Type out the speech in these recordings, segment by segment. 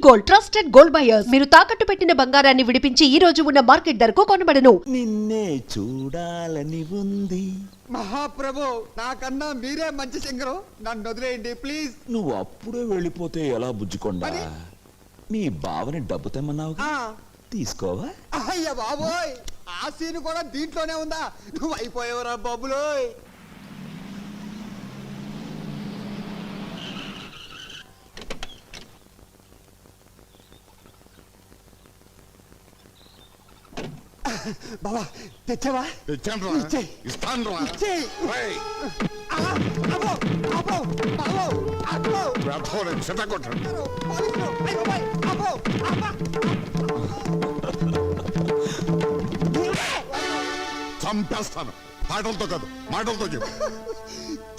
Gold, trusted gold buyers. మీరు తాకట్టు పెట్టిన బంగారాన్ని విడిపించి ఈ రోజు ఉన్న మార్కెట్ ధరకు కొనబడను. నిన్నే చూడాలని ఉంది. మహాప్రభు, నాకన్నా మీరే మంచి సింగరు, నన్ను వదిలేయండి ప్లీజ్. నువ్వు అప్పుడే వెళ్ళిపోతే ఎలా బుజ్జికొండా? మరి? మీ బావని డబ్బు తెమ్మన్నావు, తీసుకోవా? అయ్య బాబోయ్, ఆ సీన్ కూడా దీంట్లోనే ఉందా? నువ్వు అయిపోయావురా బాబులోయ్. బాబా తెచ్చావా? చంపేస్తాను. మాటలతో కాదు, మాటలతో చెప్పు.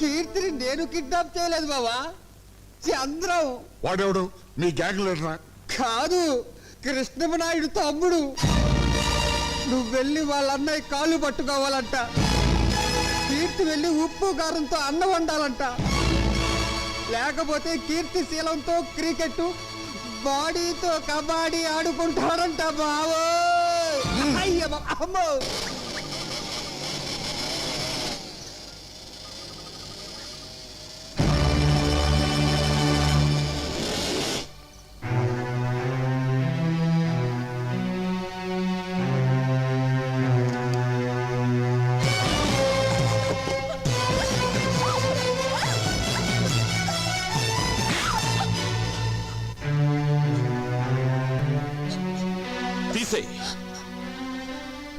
కీర్తిని నేను కిడ్నాప్ చేయలేదు బాబా, చంద్రం. వాడెవడు? మీ గ్యాంగ్ లీడరా? కాదు, కృష్ణమనాయుడు తమ్ముడు. నువ్వు వెళ్ళి వాళ్ళ అన్నయ్య కాళ్ళు పట్టుకోవాలంట. కీర్తి వెళ్ళి ఉప్పు కారంతో అన్నం వండాలంట. లేకపోతే కీర్తి శీలంతో క్రికెట్, బాడీతో కబడ్డీ ఆడుకుంటాడంట బావో. అయ్య అమ్మో.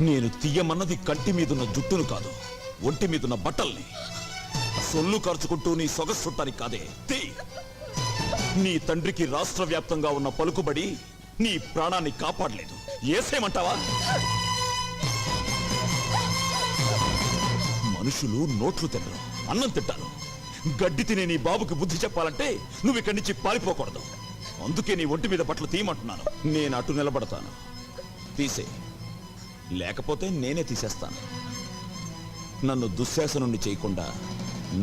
నేను తీయమన్నది కంటి మీదున్న జుట్టును కాదు, ఒంటి మీదున్న బట్టల్ని. సొల్లు ఖర్చుకుంటూ నీ సొగసుట్టానికి కాదే. నీ తండ్రికి రాష్ట్ర వ్యాప్తంగా ఉన్న పలుకుబడి నీ ప్రాణాన్ని కాపాడలేదు. ఏసేమంటావా? మనుషులు నోట్లు తినరు, అన్నం తింటారు. గడ్డి తినే నీ బాబుకి బుద్ధి చెప్పాలంటే నువ్వు ఇక్కడి నుంచి పారిపోకూడదు. అందుకే నీ ఒంటి మీద బట్టలు తీయమంటున్నాను. నేను అటు నిలబడతాను, తీసే. లేకపోతే నేనే తీసేస్తాను. నన్ను దుశ్శాసనుణ్ణి చేయకుండా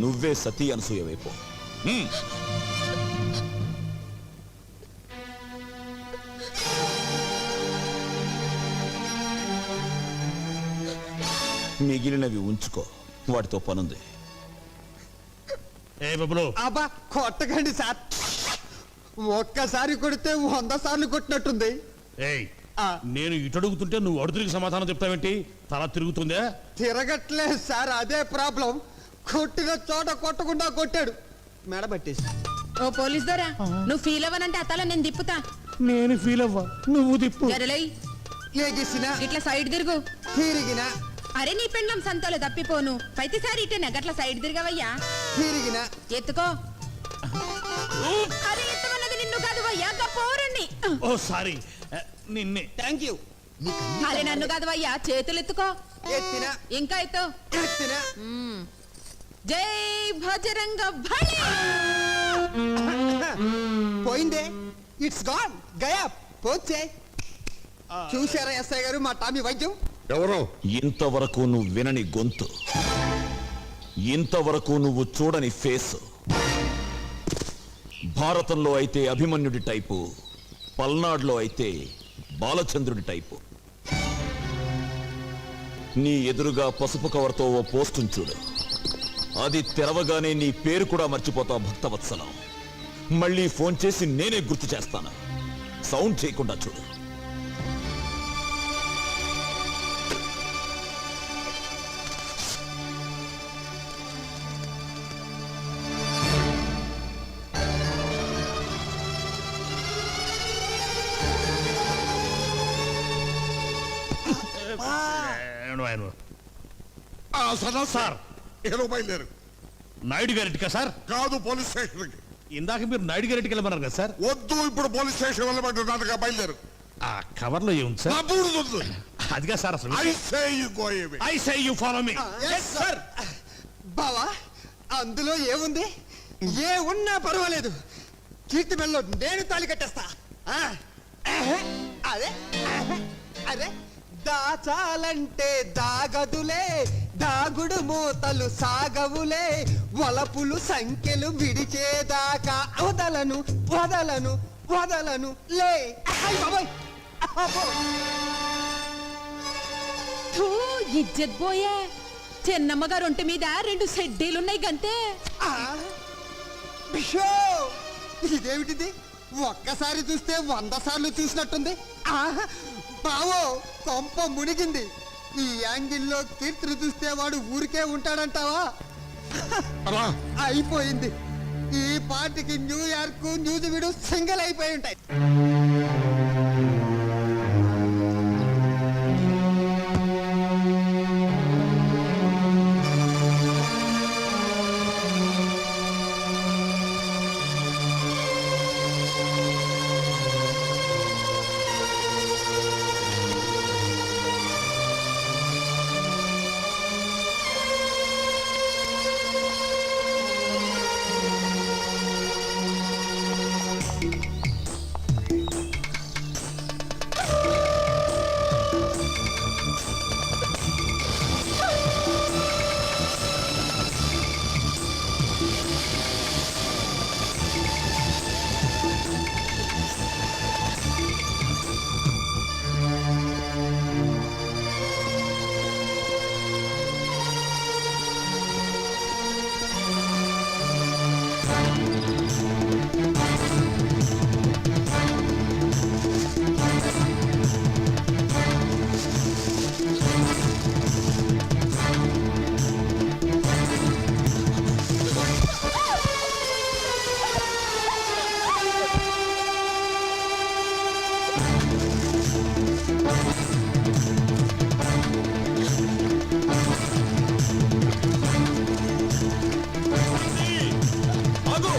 నువ్వే సతీ అనసూయ వైపు. మిగిలినవి ఉంచుకో, వాటితో పనుంది. అబ్బా కొట్టకండి సార్, ఒక్కసారి కొడితే 100 సార్లు కొట్టినట్టుంది. నేను ఇటు అడుగుతుంటే నువ్వు అడుగురికి సమాధానం చెప్తావేంటి? తల తిరుగుతుందే? తిరగట్లేదు సార్, అదే ప్రాబ్లం. కొట్టిన చోట కొట్టకుండా కొట్టాడు, మెడబట్టేసి. ఓ పోలీస్ దొరా, నువ్వు ఫీల్ అవ్వనంటే అతల నేను తిప్పుతా. నేను ఫీల్ అవ్వ, నువ్వు తిప్పు. జరలై ఏగిసినా ఇట్లా సైడ్ తిరుగు. తిరిగినా అరే నీ పెండ్లం సంతలో తప్పిపోను. ప్రతిసారి ఇటేనా గట్ల సైడ్ తిరగవయ్యా. తిరిగినా ఎత్తుకో. అరే ఎత్తమన్నది నిన్ను కాదు వయ్యా, పోరండి. ఓ సారీ, నిన్నే. Thank you. అరే నన్ను కాదు వయ్యా, చేతులు ఎత్తుకో. ఎత్తినా ఇంకా ఎత్తు. ఎత్తినా. జై భజరంగ బలి. పోయిందే, ఇట్స్ గాన్, గయా పోచే. చూసారా ఎస్ఐ గారు మా టామీ వైద్యం? ఎవరు? ఇంతవరకు నువ్వు వినని గొంతు, ఇంతవరకు నువ్వు చూడని ఫేస్. భారతంలో అయితే అభిమన్యుడి టైపు, పల్నాడులో అయితే బాలచంద్రుడి టైపు. నీ ఎదురుగా పసుపు కవర్తో ఓ పోస్టును చూడు. అది తెరవగానే నీ పేరు కూడా మర్చిపోతావు భక్తవత్సలం. మళ్ళీ ఫోన్ చేసి నేనే గుర్తు చేస్తాను. సౌండ్ చేయకుండా చూడు. సార్, ఏదో బయలుదేరు. నాయుడు గారింటికా సార్? కాదు, పోలీస్ స్టేషన్ కి. ఇందాక మీరు నాయుడు గారింటికి వెళ్ళమన్నారు కదా సార్? వద్దు, ఇప్పుడు పోలీస్ స్టేషన్ వెళ్ళమంటున్నానుగా, బయలుదేరు. ఆ కవర్ లో ఏముంది సార్? అదిగా సార్ అసలు. I say you go away. I say you follow me. Sir. బావా, అందులో ఏముంది? ఏ ఉన్నా పర్వాలేదు, కీర్తి మెల్లో నేను తాళి కట్టేస్తా. అదే అదే దాచాలంటే దాగదులే, దాగుడు మూతలు సాగవులే, వలపులు సంఖ్యలు విడిచేదాకా వదలను వదలను వదలను లే. అయ్ బాబోయ్. అబ్బో. థూ, ఇజ్జత్ పోయే. చిన్నమ్మ గారు ఒంటి మీద 2 సెడ్డీలున్నాయి గంతే. ఆ, బిషో ఇదేమిటిది? ఒక్కసారి చూస్తే 100 సార్లు చూసినట్టుంది. ఆహా, బావో కొంప మునిగింది. ఈ యాంగిల్లో కీర్తిని చూస్తే వాడు ఊరికే ఉంటాడంటావా? అలా అయిపోయింది. ఈ పార్టీకి న్యూయార్క్ న్యూజివీడు సింగిల్ అయిపోయి ఉంటాయి. ఆగు!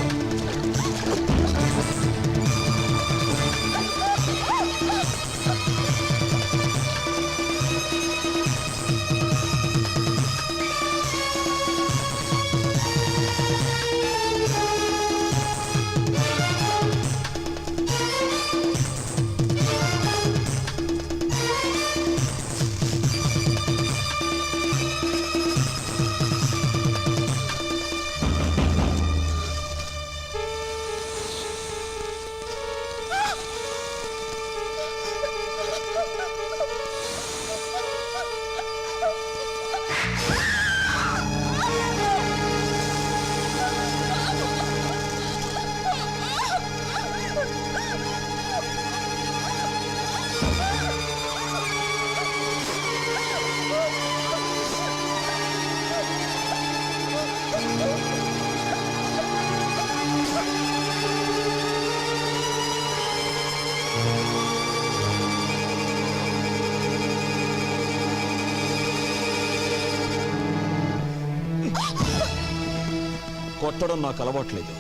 కొట్టడం నాకు అలవాట్లేదు.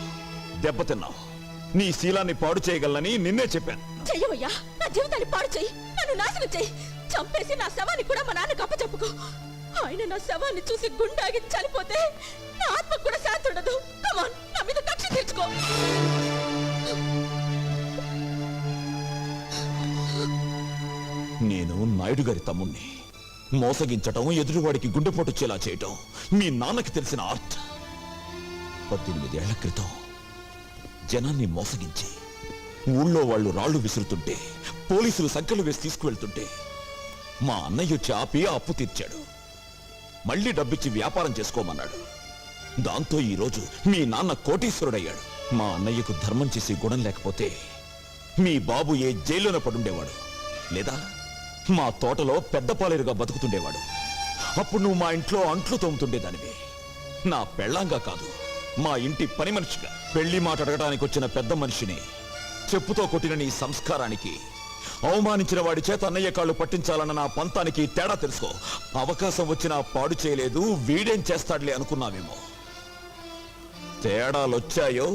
దెబ్బతిన్నావు. నీ శీలాన్ని పాడు చేయగలనని నిన్నే చెప్పాను. చెయ్యవయ్యా, నా జీవితాన్ని పాడు చెయ్యి, నన్ను నాశనం చెయ్యి, చంపేసి నా శవాన్ని కూడా మా నాన్నకు అప్పచెప్పుకో. ఆయన నా శవాన్ని చూసి గుండాగి చనిపోతే నా ఆత్మకు కూడా శాంతి ఉండదు. కమాన్, నా మీద కక్ష తీర్చుకో. నేను నాయుడు గారి తమ్ముణ్ణి. మోసగించటం, ఎదుటివాడికి గుండెపోటు వచ్చేలా చేయటం మీ నాన్నకి తెలిసిన ఆర్ట్. 18 ఏళ్ల క్రితం జనాన్ని మోసగించి ఊళ్ళో వాళ్ళు రాళ్లు విసురుతుంటే, పోలీసులు సంఖ్యలు వేసి తీసుకువెళ్తుంటే మా అన్నయ్య వచ్చి ఆపి ఆ అప్పు తీర్చాడు. మళ్ళీ డబ్బిచ్చి వ్యాపారం చేసుకోమన్నాడు. దాంతో ఈరోజు మీ నాన్న కోటీశ్వరుడయ్యాడు. మా అన్నయ్యకు ధర్మం చేసి గుణం లేకపోతే మీ బాబు ఏ జైల్లోనే పడుండేవాడు, లేదా మా తోటలో పెద్ద పాలేరుగా బతుకుతుండేవాడు. అప్పుడు నువ్వు మా ఇంట్లో అంట్లు తోముతుండేదానివి. నా పెళ్ళాంగా కాదు, మా ఇంటి పని మనిషిగా. పెళ్లి మాట అడగడానికి వచ్చిన పెద్ద మనిషిని చెప్పుతో కొట్టిన నీ సంస్కారానికి, అవమానించిన వాడి చేత అన్నయ్య కాళ్ళు పట్టించాలన్న నా పంతానికి తేడా తెలుసుకో. అవకాశం వచ్చినా పాడు చేయలేదు, వీడేం చేస్తాడులే అనుకున్నావేమో. తేడాలొచ్చాయో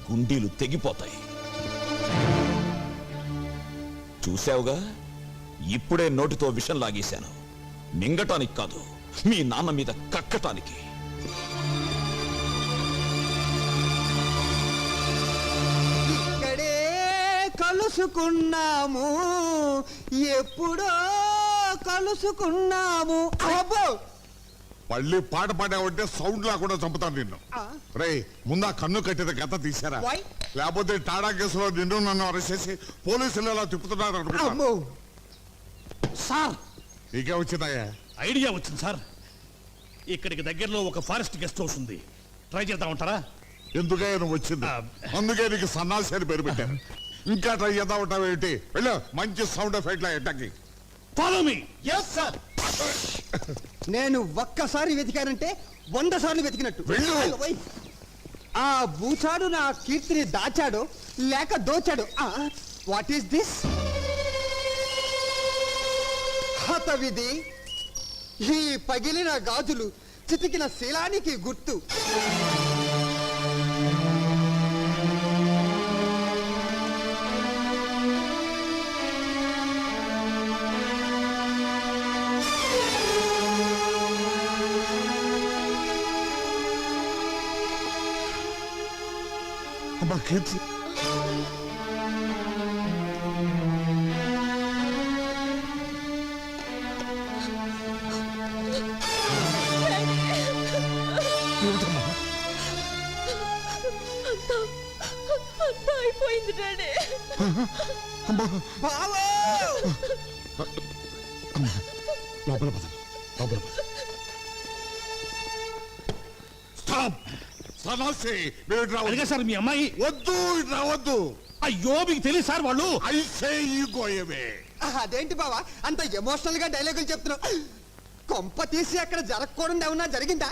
గుండీలు తెగిపోతాయి. చూసావుగా, ఇప్పుడే నోటితో విషం లాగేశాను. మింగటానికి కాదు, మీ నాన్న మీద కక్కటానికి. ఇక్కడే కలుసుకున్నాము, ఎప్పుడో కలుసుకున్నాము. అబ్బో, మళ్ళీ పాట పాడావంటే సౌండ్ లేకుండా చంపుతాను నిన్ను. రే ముందు ఆ కన్ను కట్టిన గత తీసారా? Why? లేకపోతే టాడా కేసులో నిన్ను నన్ను అరెస్ట్ చేసి పోలీసులు ఎలా తిప్పుతున్నారు అనుకుంటా. అమ్మో సార్ నీకే వచ్చిందయ్యా? ఐడియా వచ్చింది సార్. ఇక్కడికి దగ్గరలో ఒక ఫారెస్ట్ గెస్ట్ హౌస్ ఉంది, ట్రై చేద్దామంటారా? ఎందుకయ్యా నువ్వు వచ్చింది? అందుకే నీకు సన్నాసి అని పేరు పెట్టారు. ఇంకా ట్రై చేద్దాం ఉంటావు ఏంటి? వెళ్ళు, మంచి సౌండ్ ఎఫెక్ట్ ఎట్టకి. Follow me. నేను ఒక్కసారి వెతికానంటే 100 సార్లు వెతికినట్టు. వెళ్ళు. ఓయ్. ఆ బూచాడు నా కీర్తిని దాచాడు లేక దోచాడు. What is this? హతవిధి. ఈ పగిలిన గాజులు చితికిన శీలానికి గుర్తు. అమ్మా కీర్తి, అంతా అయిపోయింది డాడీ. బావో! లోపల పద, లోపల పద. స్టాప్! సన్నాసి, మీరు ఇటు రావద్దు. అదిగా సార్ మీ అమ్మాయి. వద్దు, ఇటు రావద్దు. అయ్యో మీకు తెలియదు సార్ వాళ్ళు. I say you go away. అదేంటి బావా అంత ఎమోషనల్ గా డైలాగులు చెప్తున్నావు? కొంప తీసి అక్కడ జరగకూడదు ఏమన్నా జరిగిందా?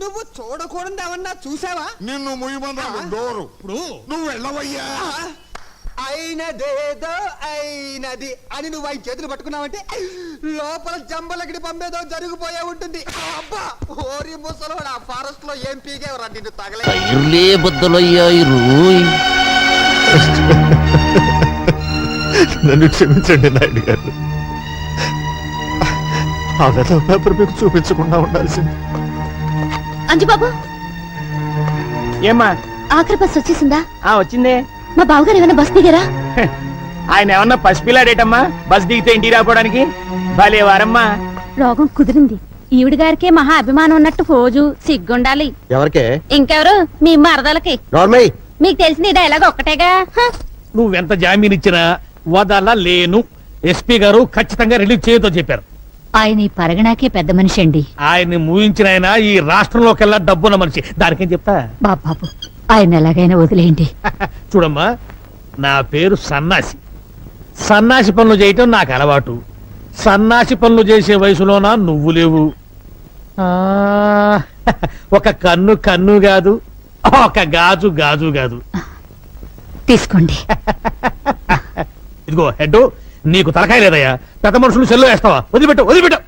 నువ్వు చూడకూడదు ఏమన్నా చూసావా? నిన్ను ముయ్యమన్నాను డోరు. ఇప్పుడు నువ్వు వెళ్ళవయ్యా. అయినదేదో అయినది అని నువ్వు ఆయన చేతులు పట్టుకున్నావంటే లోపల జంబలగిడి పంపేదో జరిగిపోయే ఉంటుంది. అబ్బా ఓరి ముసలోడు ఆ ఫారెస్ట్ లో ఏం పీగేవరా నిన్ను తగలే. ఇర్లే బద్దలయ్యాయి రోయ్. నన్ను క్షమించండి నాయుడు గారు. ఆ వెధవ పేపర్ మీకు చూపించకుండా ఉండాల్సింది. అంజుబాబు ఏమ్మా? ఆఖరి బస్ వచ్చేసిందా? వచ్చిందే. మా బావగారు ఏమైనా బస్ దిగారా? ఆయన ఏమన్నా పసిపిల్లాడేటమ్మా బస్ దిగితే ఇంటికి రాపోవడానికి? భలే వారమ్మా. రోగం కుదిరింది. ఈవిడ గారికే మహా అభిమానం ఉన్నట్టు ఫోజు సిగ్గుండాలి. ఎవరికే? ఇంకెవరు? మీ మరదలకి. నార్మల్. మీకు తెలిసింది డైలాగ్ ఒక్కటేగా. నువ్వెంత జామీన్ ఇచ్చినా వదలలేను. ఎస్పీ గారు ఖచ్చితంగా రిలీజ్ చేయొద్దో చెప్పారు. ఆయన ఈ పరగణాకే పెద్ద మనిషి అండి. ఆయన్ని మూయించిన ఆయన ఈ రాష్ట్రంలోకెల్లా డబ్బున్న మనిషి. దానికేం చెప్తా? బాబు ఆయన ఎలాగైనా వదిలేయండి. చూడమ్మా, నా పేరు సన్నాసి. సన్నాసి పనులు చేయటం నాకు అలవాటు. సన్నాసి పనులు చేసే వయసులోనా నువ్వు లేవు. ఒక కన్ను కన్ను కాదు, ఒక గాజు గాజు కాదు. తీసుకోండి. ఇదిగో హెడ్, నీకు తలకాయ లేదయ్యా. పెద్ద మనుషులు సెల్లో వేస్తావా? వదిలిపెట్టు, వదిలిపెట్టు.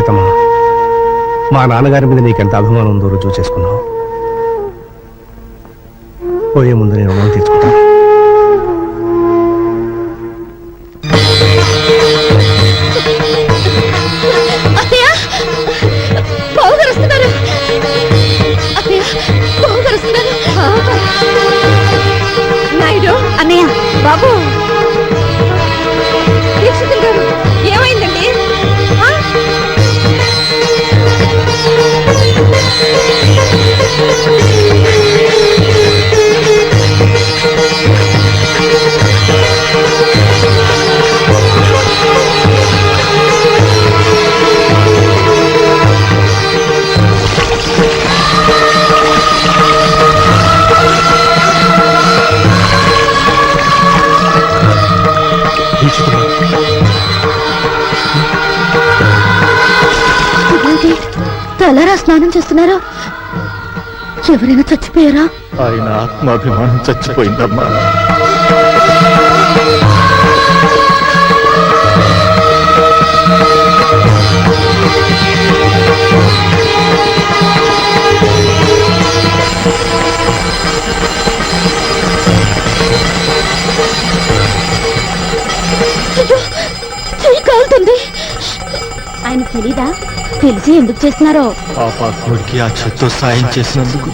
ఇతమా, మా నాన్నగారి మీద నీకెంత అభిమానం ఉందో రుజువు చేసుకున్నావు. పోయే ముందు నేను రుణం తీర్చుకుంటాను. నాయుడు అన్నయ్య, బాబు దీక్షితులు గారు ఏమైందండి? తలరా స్నానం చేస్తున్నారా? ఎవరైనా చచ్చిపోయారా? ఆయన ఆత్మాభిమానం చచ్చిపోయిందమ్మా. కాలుతుంది. ఆయన తెలీదా? తెలిసి ఎందుకు చేస్తున్నారో? పాపాత్ముడికి ఆ చేత్తో సాయం చేసినందుకు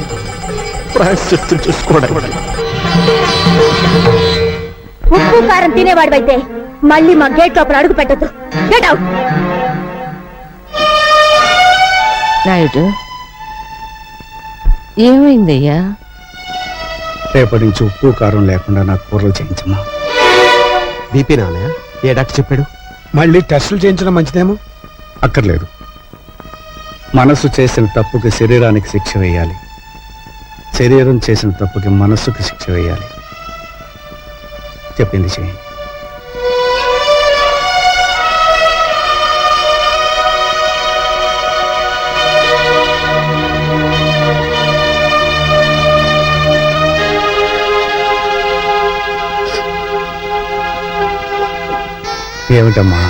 ప్రాయశ్చిత్తం చేసుకోవడానికి. ఉప్పు కారం తినేవాడివైతే మళ్ళీ మా గేట్ లోపల అడుగు పెట్టద్దు. Get out. నాయుడు ఏమైందయ్యా? రేపటి నుంచి ఉప్పు కారం లేకుండా నాకు కూరలు చేయించమ్మా. బీపీ నాన్నయ్య, ఏ డాక్టర్ చెప్పాడు? మళ్ళీ టెస్టులు చేయించడం మంచిదేమో. అక్కర్లేదు. మనసు చేసిన తప్పుకి శరీరానికి శిక్ష వేయాలి, శరీరం చేసిన తప్పుకి మనస్సుకి శిక్ష వేయాలి. చెప్పింది చేయి. ఏమిటమ్మా?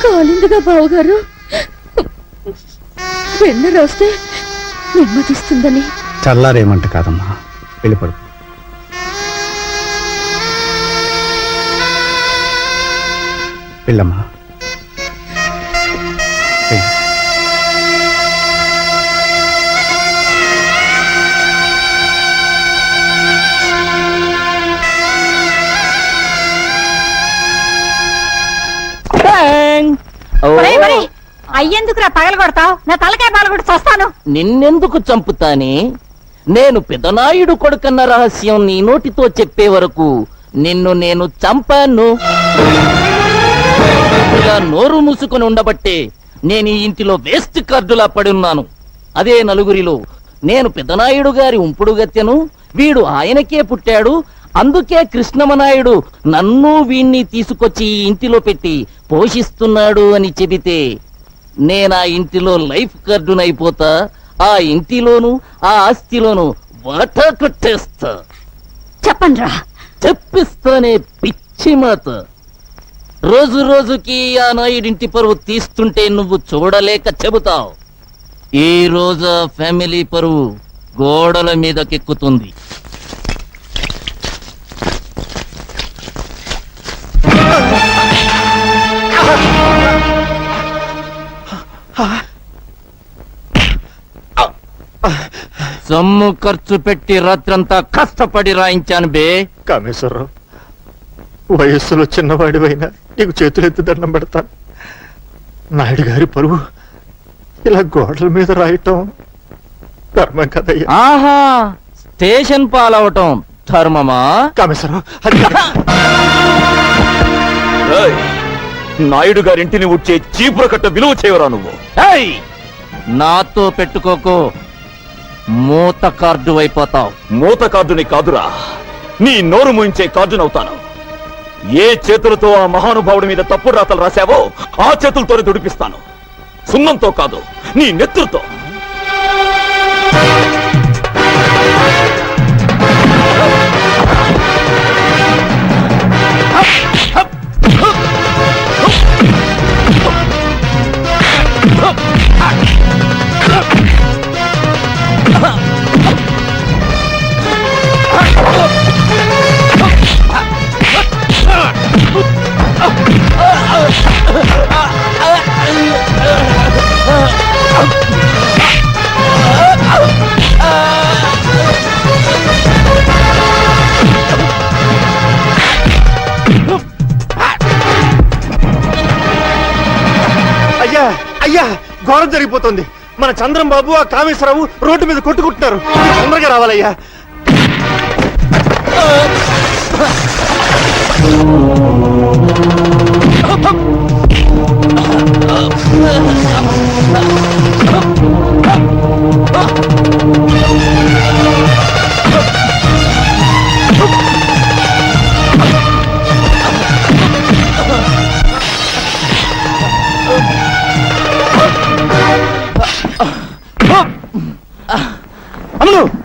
కాలిందిగా బావగారు, వెన్న రోస్తే నెమ్మదిస్తుందని. చల్లారేమంట కాదమ్మా, వెళ్ళిపడు. వెళ్ళమ్మా. వెళ్ళు. అయ్యేందుకురా పగల కొడతావు? నా తలకాయ పగలగొట్టి చస్తాను. నిన్నెందుకు చంపుతానే? నేను పెదనాయుడు కొడుకన్న రహస్యం నీ నోటితో చెప్పే వరకు నిన్ను నేను చంపాను. ఇలా నోరు మూసుకొని ఉండబట్టే నేను ఈ ఇంటిలో వేస్ట్ కార్డులా పడున్నాను. అదే నలుగురిలో నేను పెదనాయుడు గారి ఉంపుడు గత్తెను, వీడు ఆయనకే పుట్టాడు, అందుకే కృష్ణమనాయుడు నన్ను వీణ్ణి తీసుకొచ్చి ఈ ఇంటిలో పెట్టి పోషిస్తున్నాడు అని చెబితే నేనా ఇంటిలో లైఫ్ కార్డునైపోతా. ఆ ఇంటిలోను ఆ ఆస్తిలోను వాటా కొట్టేస్తా. చెప్పండ్రా. చెప్పిస్తానే పిచ్చి మాత. రోజు రోజుకి ఆ నాయుడింటి పరువు తీస్తుంటే నువ్వు చూడలేక చెబుతావు. ఈ రోజు ఆ ఫ్యామిలీ పరువు గోడల మీదకెక్కుతుంది. సొమ్ము ఖర్చు పెట్టి రాత్రంతా కష్టపడి రాయించాను బే. కామేశ్వరరావు, వయస్సులో చిన్నవాడివైనా నీకు చేతులెత్తి దండం పెడతాను. నాయుడు గారి పరువు ఇలా గోడల మీద రాయటం ధర్మం కదయ్యా. ఆహా, స్టేషన్ పాలవటం ధర్మమా? కామేశ్వరరావు, అది ఏయ్, నాయుడు గారింటిని వచ్చే చీపుర కట్ట విలువ చేయవరా నువ్వు? ఏయ్, నాతో పెట్టుకోకు, మూత కార్డు అయిపోతావు. మూత కార్డుని కాదురా, నీ నోరు మూయించే కార్డునవుతాను. ఏ చేతులతో ఆ మహానుభావుడి మీద తప్పుడు రాతలు రాశావో ఆ చేతులతోనే దుడిపిస్తాను. సున్నంతో కాదు, నీ నెత్తురుతో. అయ్యా అయ్యా, ఘోరం జరిగిపోతుంది. మన చంద్రం బాబు ఆ కామేశ్వరరావు రోడ్డు మీద కొట్టుకుంటున్నారు. తొందరగా రావాలయ్యా.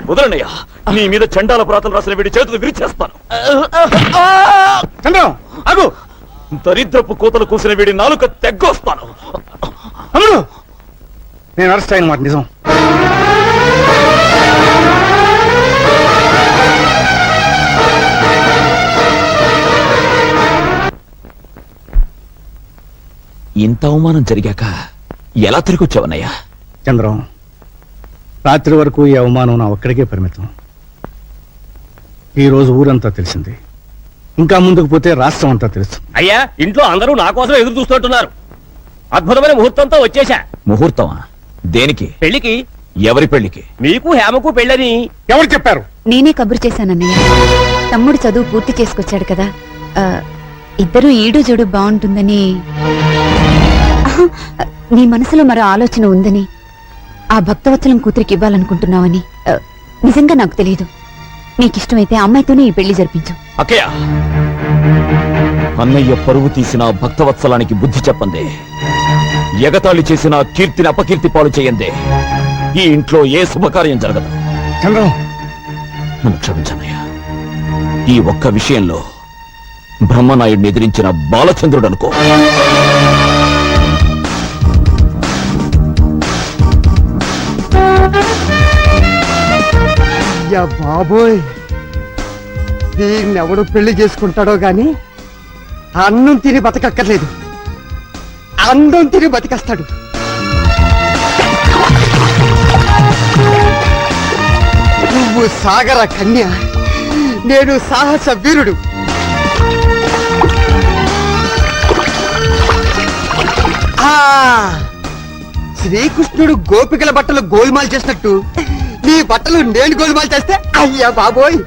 వదలనయ్యా, నీ మీద చండాల ప్రాతలు రాసిన వీడి చేతులు విరిచేస్తాను. చంద్రం ఆగు. దరిద్రపు కోతలు కూసిన వీడి నాలుక తెగ్గొస్తాను. అమ్ముడు, నేను అరెస్ట్ అయిన మాట నిజం. ఇంత అవమానం జరిగాక ఎలా తిరిగి వచ్చావన్నయ్యా? చంద్రం, రాత్రి వరకు ఈ అవమానం నా ఒక్కడికే పరిమితం. ఈ రోజు ఊరంతా తెలిసింది. ఇంకా ముందుకు పోతే రాష్ట్రం అంతా తెలుసు. అయ్యా ఇంట్లో అందరూ నా కోసం ఎదురు చూస్తుంటున్నారు. అద్భుతమైన ముహూర్తంతో వచ్చేశా. ముహూర్తమా? దేనికి? పెళ్లికి. ఎవరి పెళ్లికి? మీకు హేమకు పెళ్ళని. ఎవరు చెప్పారు? నేనే కబురు చేశానన్నయ్య. తమ్ముడు చదువు పూర్తి చేసుకొచ్చాడు కదా, ఇద్దరు ఈడు జోడు బాగుంటుందని. ఆహా, నీ మనసులో మరో ఆలోచన ఉందని, ఆ భక్తవత్సలం కూతురికి ఇవ్వాలనుకుంటున్నావని నిజంగా నాకు తెలియదు. నీకిష్టమైతే అమ్మాయితోనే ఈ పెళ్లి జరిపించు. అక్కయ్య, అన్నయ్య పరువు తీసిన భక్తవత్సలానికి బుద్ధి చెప్పందే, ఎగతాళి చేసిన కీర్తిని అపకీర్తి పాలు చేయందే ఈ ఇంట్లో ఏ శుభకార్యం జరగదు. చంద్రం, నన్ను క్షమించన్నయ్య. ఈ ఒక్క విషయంలో బ్రహ్మనాయుడిని ఎదిరించిన బాలచంద్రుడు అనుకో. అయ్యా బాబోయ్, దీన్నెవడు పెళ్లి చేసుకుంటాడో గాని అన్నం తిని బతకక్కర్లేదు, అందం తిని బతికేస్తాడు. నువ్వు సాగర కన్య, నేను సాహస వీరుడు. శ్రీకృష్ణుడు గోపికల బట్టలు గోల్మాల్ చేసినట్టు నీ బట్టలు నేను గోల్మాల్ చేస్తే అయ్యా బాబోయ్